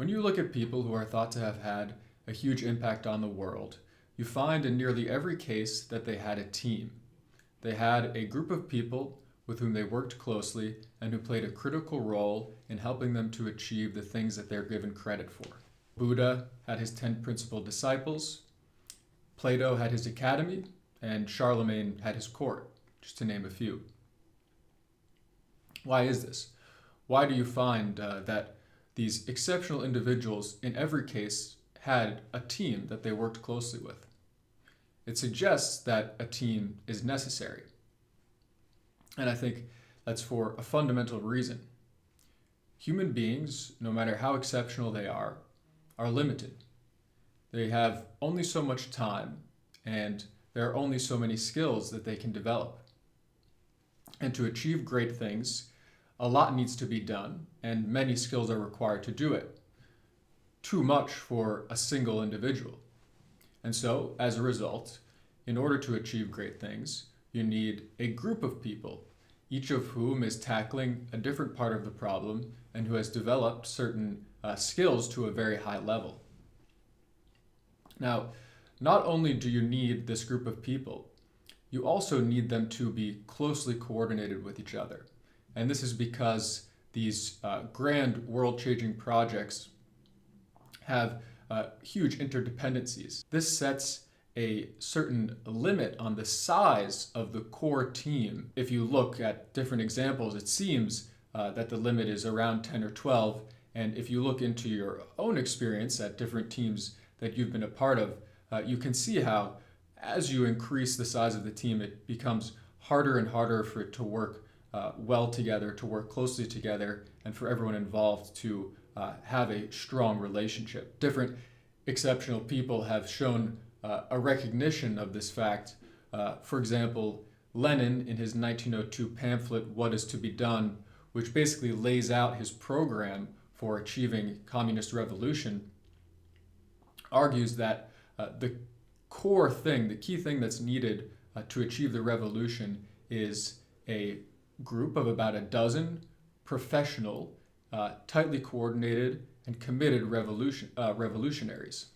When you look at people who are thought to have had a huge impact on the world, you find in nearly every case that they had a team. They had a group of people with whom they worked closely and who played a critical role in helping them to achieve the things that they're given credit for. Buddha had his 10 principal disciples, Plato had his academy, and Charlemagne had his court, just to name a few. Why is this? Why do you find that these exceptional individuals in every case had a team that they worked closely with? It suggests that a team is necessary. And I think that's for a fundamental reason. Human beings, no matter how exceptional they are limited. They have only so much time, and there are only so many skills that they can develop. And to achieve great things, a lot needs to be done, and many skills are required to do it. Too much for a single individual. And so, as a result, in order to achieve great things, you need a group of people, each of whom is tackling a different part of the problem and who has developed certain skills to a very high level. Now, not only do you need this group of people, you also need them to be closely coordinated with each other. And this is because these grand world-changing projects have huge interdependencies. This sets a certain limit on the size of the core team. If you look at different examples, it seems that the limit is around 10 or 12. And if you look into your own experience at different teams that you've been a part of, you can see how as you increase the size of the team, it becomes harder and harder for it to work well together, to work closely together, and for everyone involved to have a strong relationship. Different exceptional people have shown a recognition of this fact. For example, Lenin, in his 1902 pamphlet, What is to be Done, which basically lays out his program for achieving communist revolution, argues that the core thing, the key thing that's needed to achieve the revolution is a group of about a dozen professional, tightly coordinated and committed revolutionaries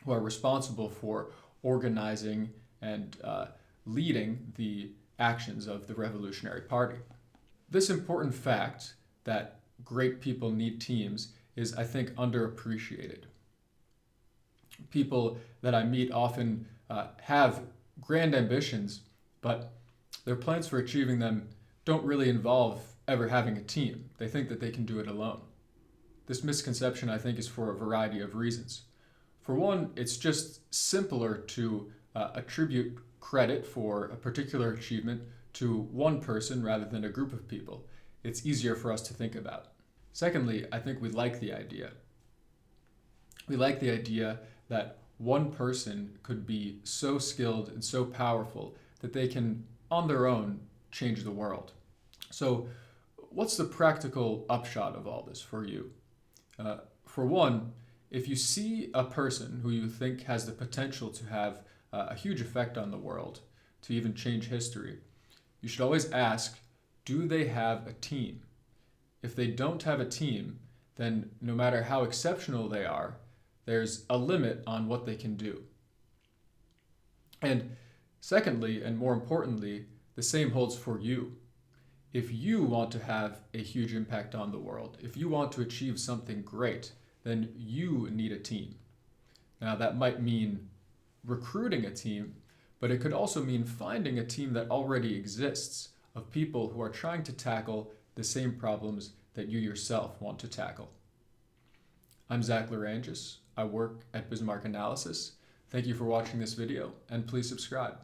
who are responsible for organizing and leading the actions of the Revolutionary Party. This important fact that great people need teams is, I think, underappreciated. People that I meet often have grand ambitions, but their plans for achieving them don't really involve ever having a team. They think that they can do it alone. This misconception, I think, is for a variety of reasons. For one, it's just simpler to attribute credit for a particular achievement to one person rather than a group of people. It's easier for us to think about. Secondly, I think we like the idea. We like the idea that one person could be so skilled and so powerful that they can, on their own, change the world. So, what's the practical upshot of all this for you? For one, if you see a person who you think has the potential to have a huge effect on the world, to even change history, you should always ask, do they have a team? If they don't have a team, then no matter how exceptional they are, there's a limit on what they can do. And secondly, and more importantly, the same holds for you. If you want to have a huge impact on the world, if you want to achieve something great, then you need a team. Now, that might mean recruiting a team, but it could also mean finding a team that already exists of people who are trying to tackle the same problems that you yourself want to tackle. I'm Zack Lerangis. I work at Bismarck Analysis. Thank you for watching this video, and please subscribe.